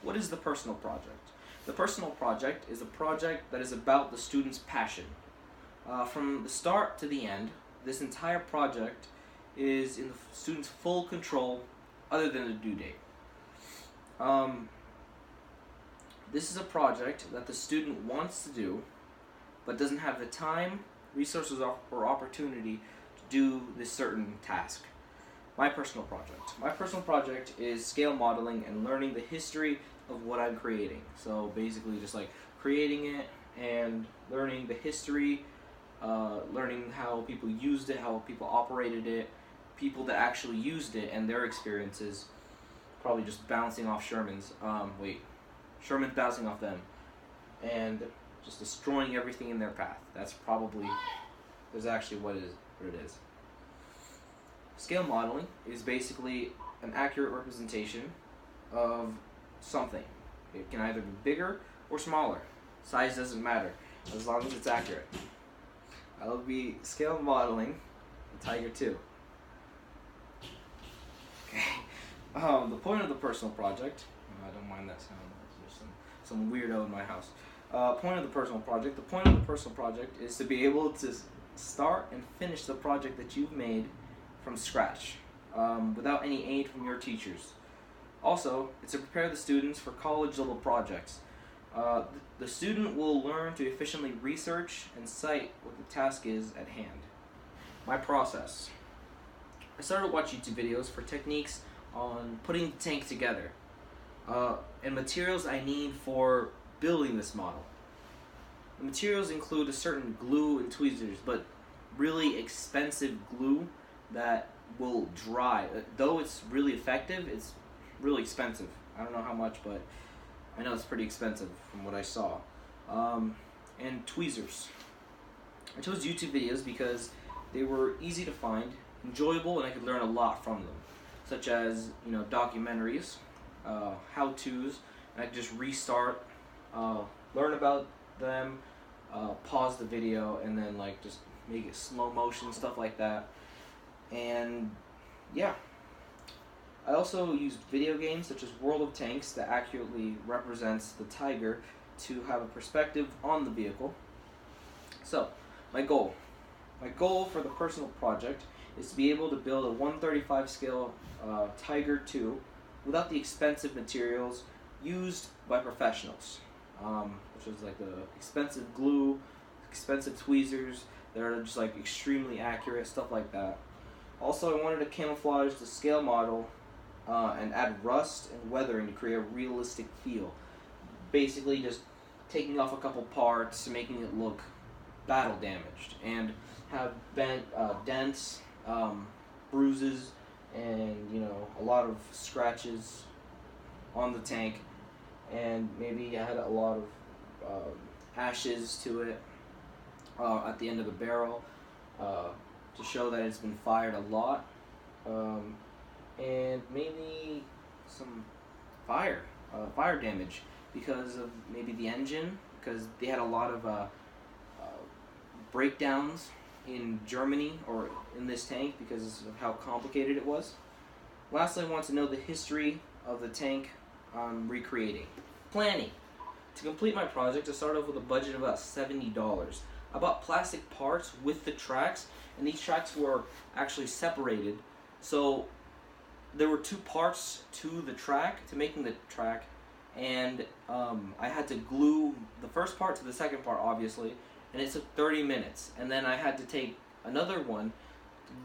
What is the personal project? The personal project is a project that is about the student's passion. From the start to the end, this entire project is in the student's full control, other than the due date. Um, this is a project that the student wants to do, but doesn't have the time, resources, or opportunity to do this certain task. My personal project. My personal project is scale modeling and learning the history of what I'm creating. So basically, just like creating it and learning the history, learning how people used it, how people operated it, people that actually used it and their experiences. Probably just bouncing off Sherman's bouncing off them, and just destroying everything in their path. That's actually what it is. Scale modeling is basically an accurate representation of something. It can either be bigger or smaller. Size doesn't matter, as long as it's accurate. I will be scale modeling the Tiger 2. Okay. The point of the personal project, I don't mind that sound, there's some weirdo in my house. The point of the personal project is to be able to start and finish the project that you've made from scratch, without any aid from your teachers. Also, it's to prepare the students for college level projects. The student will learn to efficiently research and cite what the task is at hand. My process. I started to watch YouTube videos for techniques on putting the tank together, and materials I need for building this model. The materials include a certain glue and tweezers, but really expensive glue that will dry. Though it's really effective, it's really expensive. I don't know how much, but I know it's pretty expensive from what I saw. And tweezers. I chose YouTube videos because they were easy to find, enjoyable, and I could learn a lot from them, such as documentaries, how-tos, and I could just restart, learn about them, pause the video, and then just make it slow motion, stuff like that. And yeah, I also used video games such as World of Tanks that accurately represents the Tiger to have a perspective on the vehicle. So, my goal for the personal project is to be able to build a 135 scale Tiger 2 without the expensive materials used by professionals, which is like the expensive glue, expensive tweezers that are just extremely accurate, stuff like that. Also, I wanted to camouflage the scale model and add rust and weathering to create a realistic feel. Basically, just taking off a couple parts, making it look battle damaged, and have dents, bruises, and a lot of scratches on the tank, and maybe add a lot of ashes to it at the end of the barrel to show that it's been fired a lot, and maybe some fire damage because of maybe the engine, because they had a lot of breakdowns in Germany or in this tank because of how complicated it was. Lastly, I want to know the history of the tank I'm recreating. Planning. To complete my project, I started off with a budget of about $70. I bought plastic parts with the tracks, and these tracks were actually separated. So there were two parts to the track, to making the track, and I had to glue the first part to the second part, obviously, and it took 30 minutes. And then I had to take another one,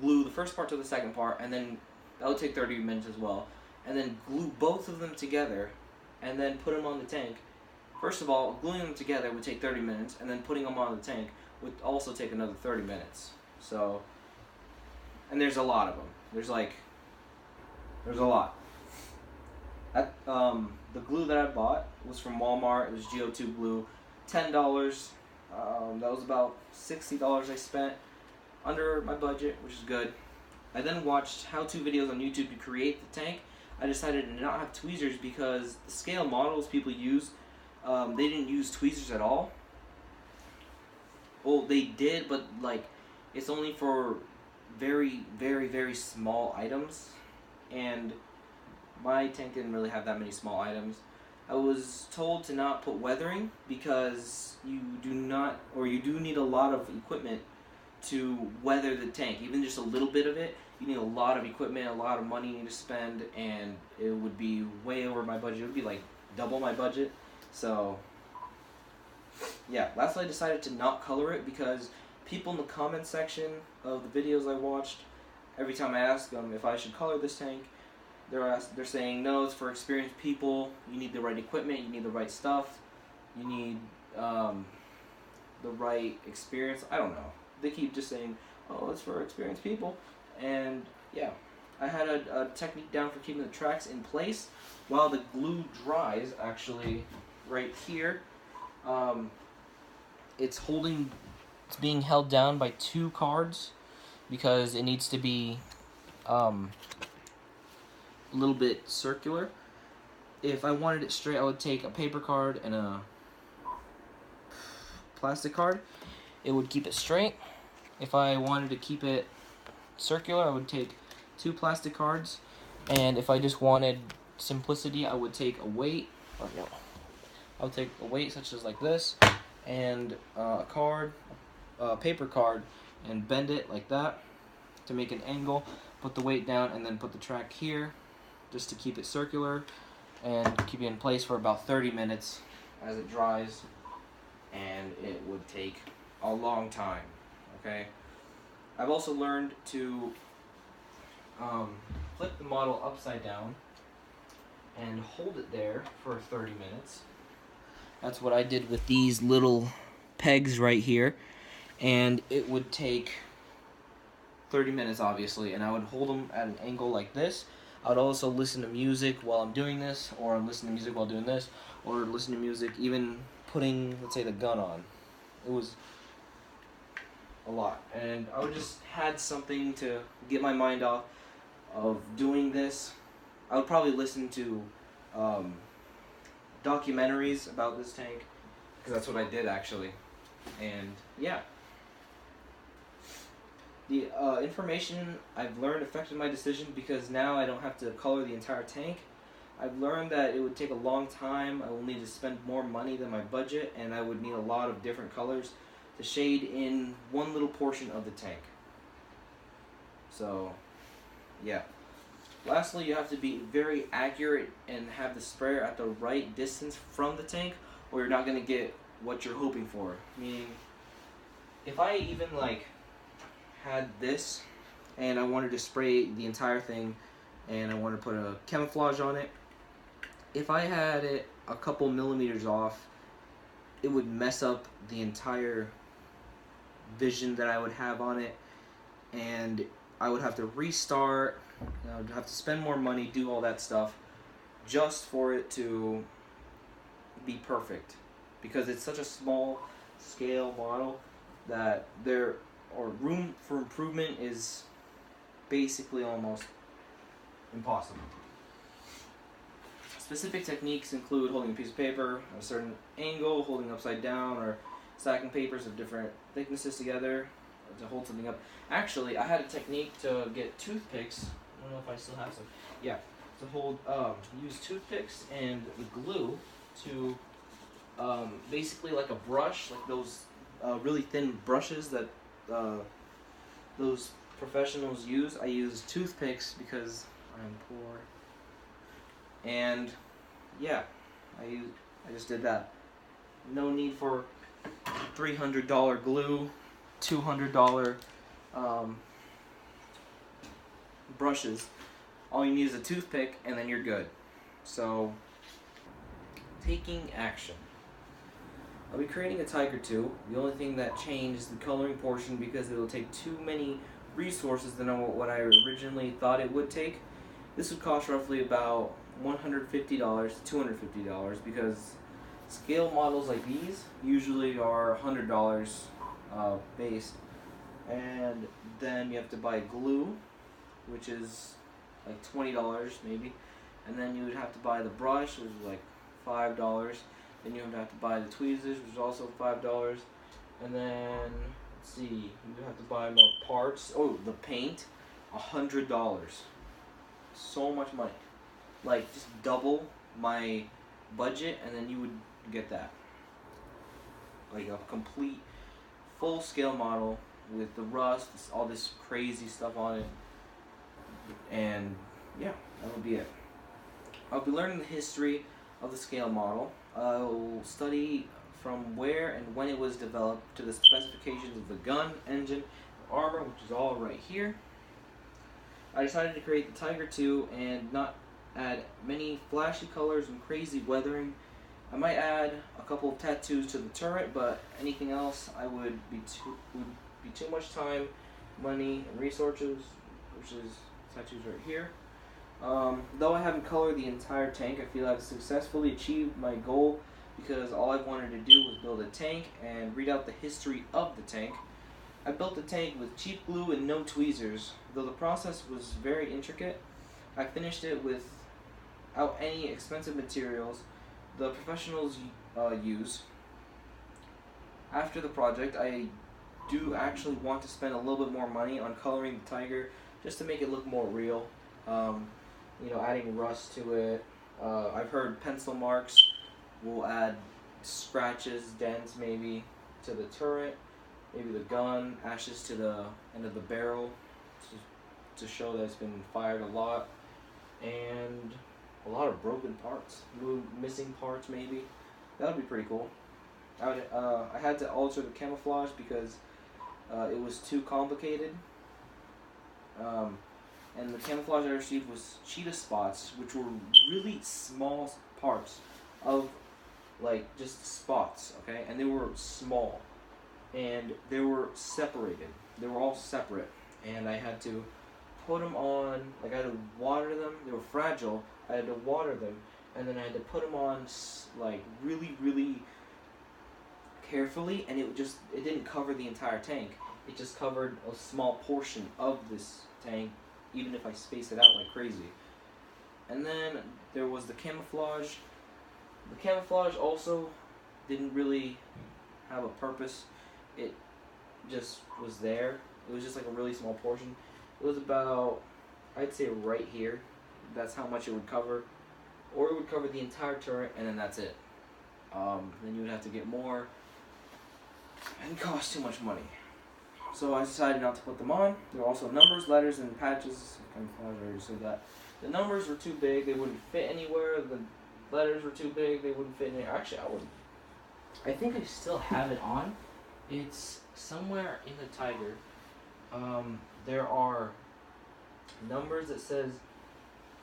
glue the first part to the second part, and then that would take 30 minutes as well. And then glue both of them together, and then put them on the tank. First of all, gluing them together would take 30 minutes, and then putting them on the tank would also take another 30 minutes. So, and there's a lot of them. There's a lot. The glue that I bought was from Walmart. It was GO2 glue, $10. That was about $60 I spent, under my budget, which is good. I then watched how-to videos on YouTube to create the tank. I decided to not have tweezers because the scale models people use, they didn't use tweezers at all. Well, they did, but it's only for very, very, very small items, and my tank didn't really have that many small items. I was told to not put weathering because you do need a lot of equipment to weather the tank. Even just a little bit of it, you need a lot of equipment, a lot of money you need to spend, and it would be way over my budget. It would be like double my budget. So yeah, lastly I decided to not color it because people in the comment section of the videos I watched, every time I ask them if I should color this tank, they're saying no, it's for experienced people. You need the right equipment, you need the right stuff, you need the right experience. I don't know. They keep just saying, oh, it's for experienced people. And yeah, I had a technique down for keeping the tracks in place while the glue dries. Actually, right here, it's being held down by 2 cards because it needs to be a little bit circular. If I wanted it straight, I would take a paper card and a plastic card. It would keep it straight. If I wanted to keep it circular, I would take 2 plastic cards. And if I just wanted simplicity, I would take a weight. I would take a weight such as like this, and a paper card, and bend it like that to make an angle. Put the weight down, and then put the track here, just to keep it circular, and keep it in place for about 30 minutes as it dries. And it would take a long time. Okay. I've also learned to flip the model upside down and hold it there for 30 minutes. That's what I did with these little pegs right here, and it would take 30 minutes obviously, and I would hold them at an angle like this. I would also listen to music while I'm doing this, or I'm listening to music while doing this, or listen to music even putting, let's say, the gun on. It was a lot, and I would just had something to get my mind off of doing this. I would probably listen to documentaries about this tank, because that's what I did actually. And yeah, the information I've learned affected my decision because now I don't have to color the entire tank. I've learned that it would take a long time, I will need to spend more money than my budget, and I would need a lot of different colors to shade in one little portion of the tank. So yeah. Lastly, you have to be very accurate and have the sprayer at the right distance from the tank, or you're not going to get what you're hoping for. Meaning, if I even had this and I wanted to spray the entire thing and I wanted to put a camouflage on it, if I had it a couple millimeters off, it would mess up the entire vision that I would have on it, and I would have to restart. I would have to spend more money, do all that stuff, just for it to be perfect. Because it's such a small scale model that room for improvement is basically almost impossible. Specific techniques include holding a piece of paper at a certain angle, holding upside down, or stacking papers of different thicknesses together to hold something up. Actually, I had a technique to get toothpicks. I don't know if I still have some. Yeah, to hold, use toothpicks and the glue to basically like a brush, like those really thin brushes that those professionals use. I use toothpicks because I'm poor. And yeah, I just did that. No need for $300 glue, $200 brushes. All you need is a toothpick and then you're good. So, taking action. I'll be creating a Tiger 2. The only thing that changed is the coloring portion because it'll take too many resources than what I originally thought it would take. This would cost roughly about $150 to $250 because scale models like these usually are $100 based, and then you have to buy glue, which is like $20 maybe, and then you would have to buy the brush, which is like $5. Then you would have to buy the tweezers, which is also $5, and then let's see, you would have to buy more parts. Oh, the paint, $100. So much money. Like just double my budget, and then you would get that, like a complete full scale model with the rust, all this crazy stuff on it, and yeah, that would be it. I'll be learning the history of the scale model. I'll study from where and when it was developed to the specifications of the gun, engine, armor, which is all right here. I decided to create the Tiger II and not add many flashy colors and crazy weathering. I might add a couple of tattoos to the turret, but anything else would be too much time, money, and resources, which is tattoos right here. Though I haven't colored the entire tank, I feel I've successfully achieved my goal because all I wanted to do was build a tank and read out the history of the tank. I built the tank with cheap glue and no tweezers. Though the process was very intricate, I finished it without any expensive materials the professionals use. After the project, I do actually want to spend a little bit more money on coloring the Tiger just to make it look more real. Adding rust to it. I've heard pencil marks will add scratches, dents maybe to the turret, maybe the gun, ashes to the end of the barrel to show that it's been fired a lot, and a lot of broken parts, missing parts maybe. That would be pretty cool. I had to alter the camouflage because it was too complicated. And the camouflage I received was cheetah spots, which were really small parts of, like, just spots, okay? And they were small, and they were separated. They were all separate, and I had to put them on, like, I had to water them. They were fragile. I had to water them, and then I had to put them on, like, really, really carefully, and it didn't cover the entire tank. It just covered a small portion of this tank, even if I spaced it out like crazy. And then there was the camouflage. The camouflage also didn't really have a purpose. It just was there. It was just like a really small portion. It was about, I'd say right here. That's how much it would cover. Or it would cover the entire turret, and then that's it. Then you would have to get more, and it cost too much money. So I decided not to put them on. There were also numbers, letters, and patches. I already said that. The numbers were too big. They wouldn't fit anywhere. The letters were too big. They wouldn't fit anywhere. Actually, I think I still have it on. It's somewhere in the Tiger. There are numbers that says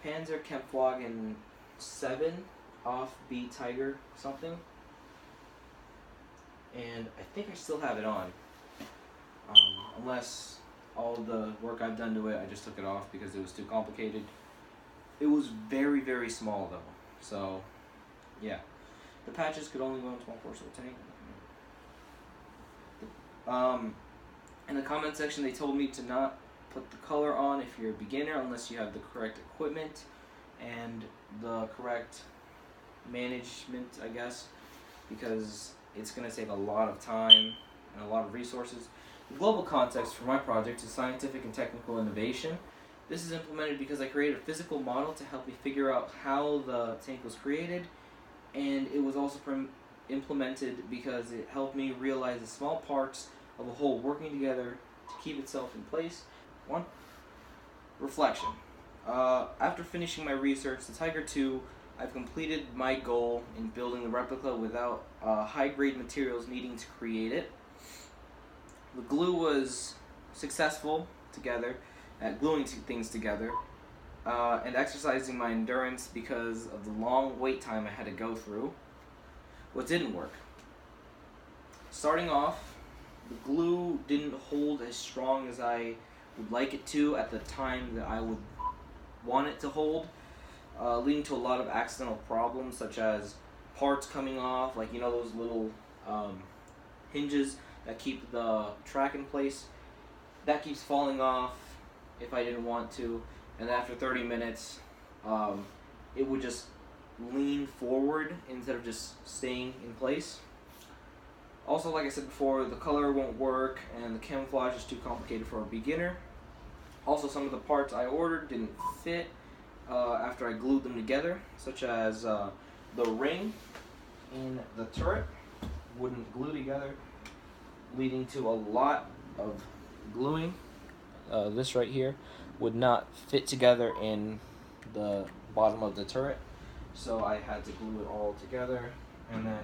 Panzer Kampfwagen 7 off B Tiger something. And I think I still have it on. Unless all the work I've done to it, I just took it off because it was too complicated. It was very, very small though. So, yeah. The patches could only go in 12 of the tank. In the comment section, they told me to not put the color on if you're a beginner unless you have the correct equipment and the correct management, I guess, because it's going to take a lot of time and a lot of resources. The global context for my project is scientific and technical innovation. This is implemented because I created a physical model to help me figure out how the tank was created, and it was also implemented because it helped me realize the small parts of a whole working together to keep itself in place. One, reflection. After finishing my research, the Tiger II, I've completed my goal in building the replica without high-grade materials needing to create it. The glue was successful together at gluing things together and exercising my endurance because of the long wait time I had to go through. What didn't work? Starting off, the glue didn't hold as strong as I would like it to at the time that I would want it to hold, leading to a lot of accidental problems such as parts coming off, like those little hinges that keep the track in place. That keeps falling off if I didn't want to, and after 30 minutes it would just lean forward instead of just staying in place. Also, like I said before, the color won't work and the camouflage is too complicated for a beginner. Also, some of the parts I ordered didn't fit after I glued them together, such as the ring in the turret wouldn't glue together, leading to a lot of gluing. This right here would not fit together in the bottom of the turret, so I had to glue it all together, and then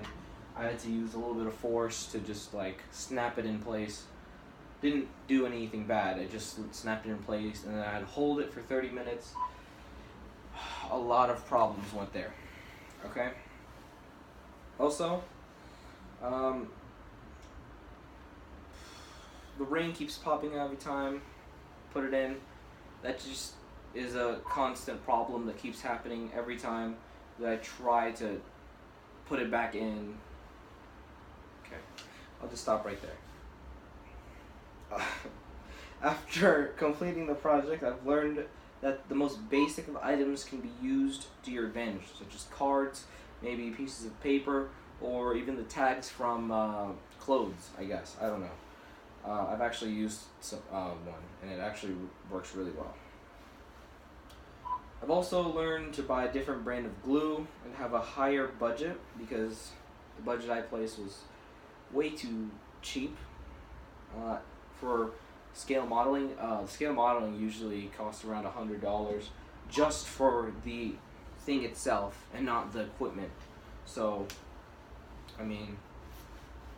I had to use a little bit of force to just like snap it in place. Didn't do anything bad, I just snapped it in place, and then I had to hold it for 30 minutes. A lot of problems went there. Okay. Also, the ring keeps popping out every time put it in. That just is a constant problem that keeps happening every time that I try to put it back in. Okay, I'll just stop right there. After completing the project, I've learned that the most basic of items can be used to your advantage, such as cards, maybe pieces of paper, or even the tags from clothes, I guess. I don't know. I've actually used one, and it actually works really well. I've also learned to buy a different brand of glue and have a higher budget because the budget I placed was way too cheap for scale modeling. Scale modeling usually costs around $100 just for the thing itself and not the equipment. So, I mean,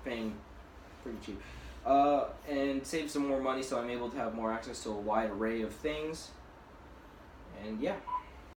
paying pretty cheap. And save some more money so I'm able to have more access to a wide array of things. And yeah.